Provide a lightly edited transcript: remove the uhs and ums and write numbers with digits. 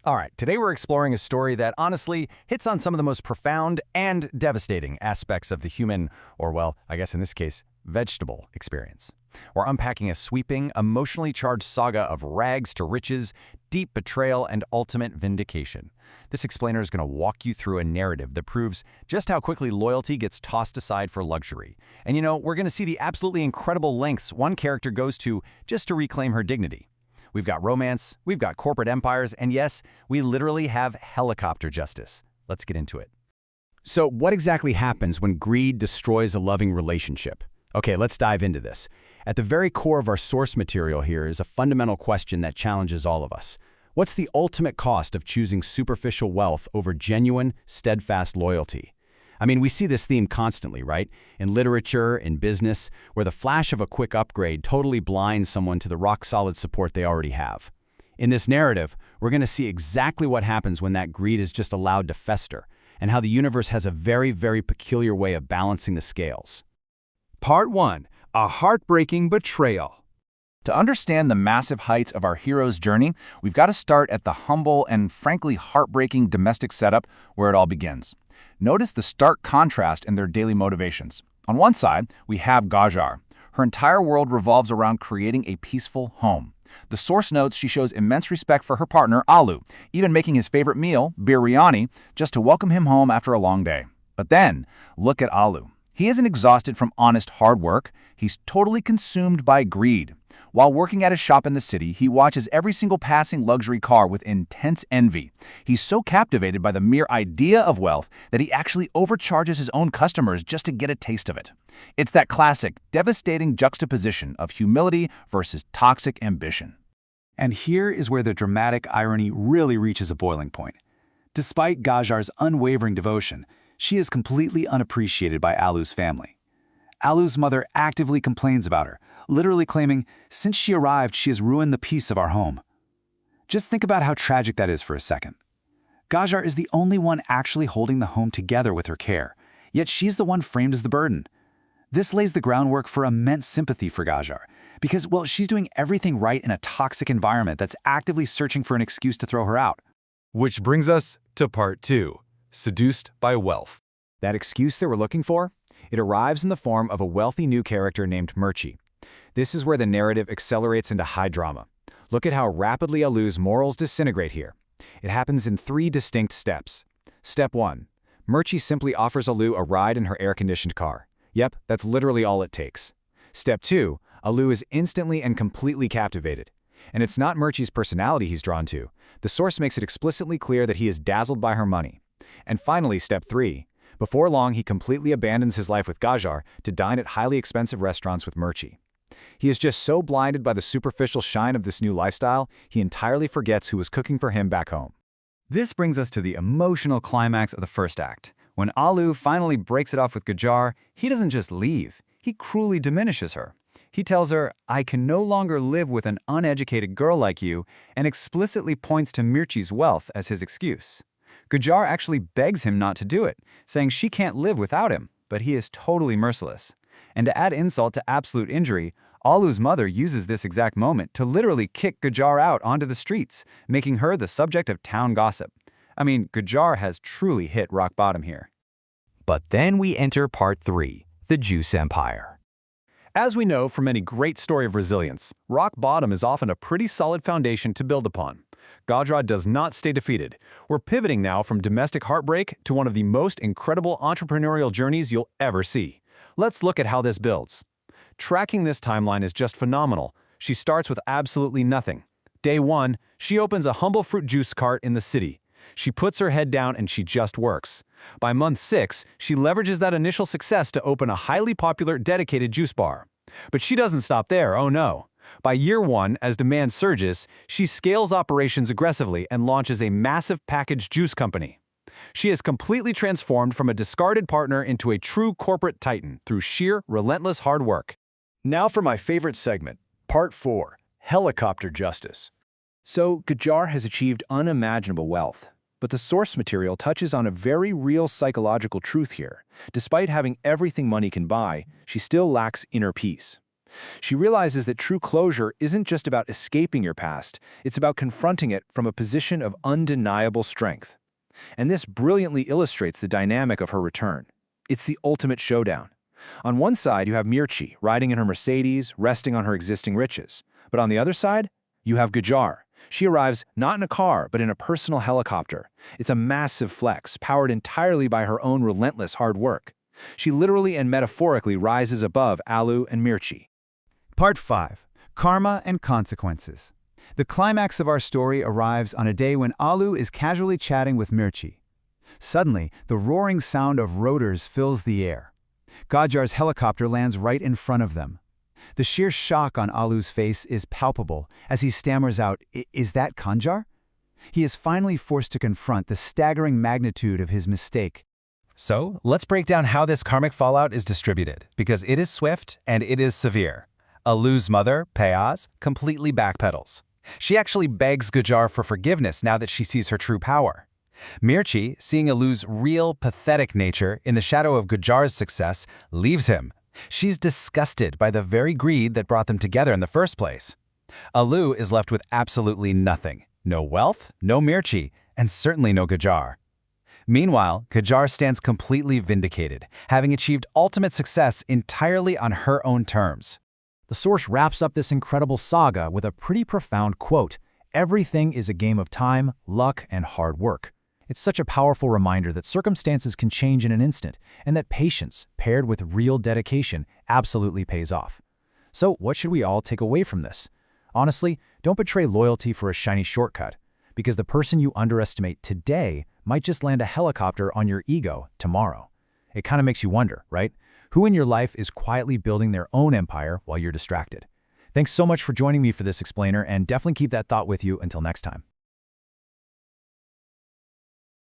All right, today we're exploring a story that honestly hits on some of the most profound and devastating aspects of the human, or well, I guess in this case, vegetable experience. We're unpacking a sweeping, emotionally charged saga of rags to riches, deep betrayal, and ultimate vindication. This explainer is going to walk you through a narrative that proves just how quickly loyalty gets tossed aside for luxury. And we're going to see the absolutely incredible lengths one character goes to just to reclaim her dignity. We've got romance, we've got corporate empires, and yes, we literally have helicopter justice. Let's get into it. So what exactly happens when greed destroys a loving relationship? Okay, let's dive into this. At the very core of our source material here is a fundamental question that challenges all of us. What's the ultimate cost of choosing superficial wealth over genuine, steadfast loyalty? I mean, we see this theme constantly, right? In literature, in business, where the flash of a quick upgrade totally blinds someone to the rock-solid support they already have. In this narrative, we're going to see exactly what happens when that greed is just allowed to fester, and how the universe has a very, very peculiar way of balancing the scales. Part 1. A heartbreaking betrayal. To understand the massive heights of our hero's journey, we've got to start at the humble and frankly heartbreaking domestic setup where it all begins. Notice the stark contrast in their daily motivations. On one side, we have Gajar. Her entire world revolves around creating a peaceful home. The source notes she shows immense respect for her partner, Alu, even making his favorite meal, biryani, just to welcome him home after a long day. But then, look at Alu. He isn't exhausted from honest hard work. He's totally consumed by greed. While working at a shop in the city, he watches every single passing luxury car with intense envy. He's so captivated by the mere idea of wealth that he actually overcharges his own customers just to get a taste of it. It's that classic, devastating juxtaposition of humility versus toxic ambition. And here is where the dramatic irony really reaches a boiling point. Despite Gajar's unwavering devotion, she is completely unappreciated by Alu's family. Alu's mother actively complains about her, literally claiming, since she arrived, she has ruined the peace of our home. Just think about how tragic that is for a second. Gajar is the only one actually holding the home together with her care, yet she's the one framed as the burden. This lays the groundwork for immense sympathy for Gajar, because, well, she's doing everything right in a toxic environment that's actively searching for an excuse to throw her out. Which brings us to Part 2. Seduced by wealth. That excuse they were looking for? It arrives in the form of a wealthy new character named Murchi. This is where the narrative accelerates into high drama. Look at how rapidly Alu's morals disintegrate here. It happens in 3 distinct steps. Step 1. Murchi simply offers Alu a ride in her air-conditioned car. Yep, that's literally all it takes. Step 2. Alu is instantly and completely captivated. And it's not Murchi's personality he's drawn to. The source makes it explicitly clear that he is dazzled by her money. And finally, Step 3. Before long, he completely abandons his life with Gajar to dine at highly expensive restaurants with Murchi. He is just so blinded by the superficial shine of this new lifestyle, he entirely forgets who was cooking for him back home. This brings us to the emotional climax of the first act. When Alu finally breaks it off with Gajar, he doesn't just leave, he cruelly diminishes her. He tells her, "I can no longer live with an uneducated girl like you," and explicitly points to Murchi's wealth as his excuse. Gajar actually begs him not to do it, saying she can't live without him, but he is totally merciless. And to add insult to absolute injury, Alu's mother uses this exact moment to literally kick Gajar out onto the streets, making her the subject of town gossip. I mean, Gajar has truly hit rock bottom here. But then we enter Part 3, the Juice Empire. As we know from any great story of resilience, rock bottom is often a pretty solid foundation to build upon. Gajar does not stay defeated. We're pivoting now from domestic heartbreak to one of the most incredible entrepreneurial journeys you'll ever see. Let's look at how this builds. Tracking this timeline is just phenomenal. She starts with absolutely nothing. Day 1, she opens a humble fruit juice cart in the city. She puts her head down and she just works. By month 6, she leverages that initial success to open a highly popular dedicated juice bar. But she doesn't stop there, oh no. By year 1, as demand surges, she scales operations aggressively and launches a massive packaged juice company. She has completely transformed from a discarded partner into a true corporate titan through sheer, relentless hard work. Now for my favorite segment, Part 4, Helicopter Justice. So, Gajar has achieved unimaginable wealth, but the source material touches on a very real psychological truth here. Despite having everything money can buy, she still lacks inner peace. She realizes that true closure isn't just about escaping your past, it's about confronting it from a position of undeniable strength. And this brilliantly illustrates the dynamic of her return. It's the ultimate showdown. On one side, you have Mirchi, riding in her Mercedes, resting on her existing riches. But on the other side, you have Gajar. She arrives not in a car, but in a personal helicopter. It's a massive flex, powered entirely by her own relentless hard work. She literally and metaphorically rises above Alu and Mirchi. Part 5. Karma and Consequences. The climax of our story arrives on a day when Alu is casually chatting with Mirchi. Suddenly, the roaring sound of rotors fills the air. Gajar's helicopter lands right in front of them. The sheer shock on Alu's face is palpable as he stammers out, "Is that Kanjar?" He is finally forced to confront the staggering magnitude of his mistake. So, let's break down how this karmic fallout is distributed, because it is swift and it is severe. Alu's mother, Payaz, completely backpedals. She actually begs Gajar for forgiveness now that she sees her true power. Mirchi, seeing Alu's real, pathetic nature in the shadow of Gajar's success, leaves him. She's disgusted by the very greed that brought them together in the first place. Alu is left with absolutely nothing. No wealth, no Mirchi, and certainly no Gajar. Meanwhile, Gajar stands completely vindicated, having achieved ultimate success entirely on her own terms. The source wraps up this incredible saga with a pretty profound quote, "Everything is a game of time, luck, and hard work." It's such a powerful reminder that circumstances can change in an instant, and that patience, paired with real dedication, absolutely pays off. So, what should we all take away from this? Honestly, don't betray loyalty for a shiny shortcut, because the person you underestimate today might just land a helicopter on your ego tomorrow. It kind of makes you wonder, right? Who in your life is quietly building their own empire while you're distracted? Thanks so much for joining me for this explainer, and definitely keep that thought with you until next time.